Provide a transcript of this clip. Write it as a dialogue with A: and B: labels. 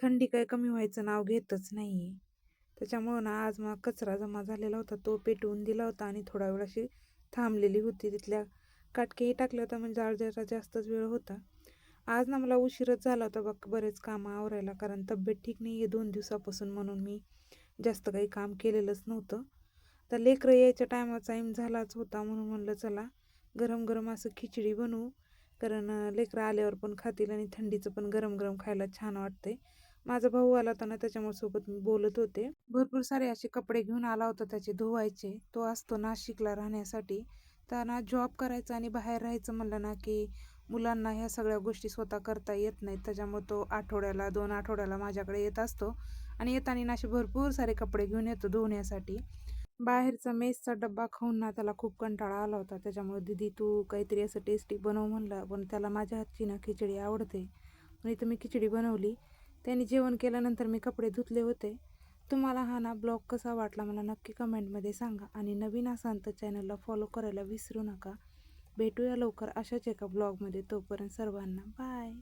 A: थंडी काही कमी व्हायचं नाव घेतच नाही आहे. त्याच्यामुळं ना आज मग कचरा जमा झालेला होता तो पेटवून दिला होता आणि थोडा वेळ अशी थांबलेली होती. तिथल्या काटक्याही टाकल्या होत्या म्हणजे आज जरा जास्तच वेळ होता. आज ना मला उशीरच झाला होता बघ बरेच कामं आवरायला, कारण तब्येत ठीक नाही आहे 2 दिवसापासून, म्हणून मी जास्त काही काम केलेलंच नव्हतं. तर लेकरं यायच्या टायमाचा टाईम झालाच होता म्हणून म्हणलं चला गरम गरम असं खिचडी बनवू, कारण लेकरं आल्यावर पण खातील आणि थंडीचं पण गरम गरम खायला छान वाटते. माझा भाऊ आला होता ना त्याच्यामुळे सोबत मी बोलत होते. भरपूर सारे असे कपडे घेऊन आला होता त्याचे धुवायचे. तो असतो नाशिकला राहण्यासाठी. तर ना जॉब करायचा आणि बाहेर राहायचं म्हणलं ना की मुलांना ह्या सगळ्या गोष्टी स्वतः करता येत नाहीत. त्याच्यामुळे तो आठवड्याला 2 आठवड्याला माझ्याकडे येत असतो आणि येताना असे भरपूर सारे कपडे घेऊन येतो धुवण्यासाठी. बाहेरचा मेसचा डब्बा खाऊन ना त्याला खूप कंटाळा आला होता. त्याच्यामुळे दीदी तू काहीतरी असं टेस्टी बनव म्हणलं, पण त्याला माझ्या हातची ना खिचडी आवडते. म्हणून इथं मी खिचडी बनवली. त्याने जेवण केल्यानंतर मी कपडे धुतले होते. तुम्हाला हा ना ब्लॉग कसा वाटला मला नक्की कमेंटमध्ये सांगा आणि नवीन असाल तर चॅनलला फॉलो करायला विसरू नका. भेटूया लवकर अशाच एका ब्लॉगमध्ये. तोपर्यंत सर्वांना बाय.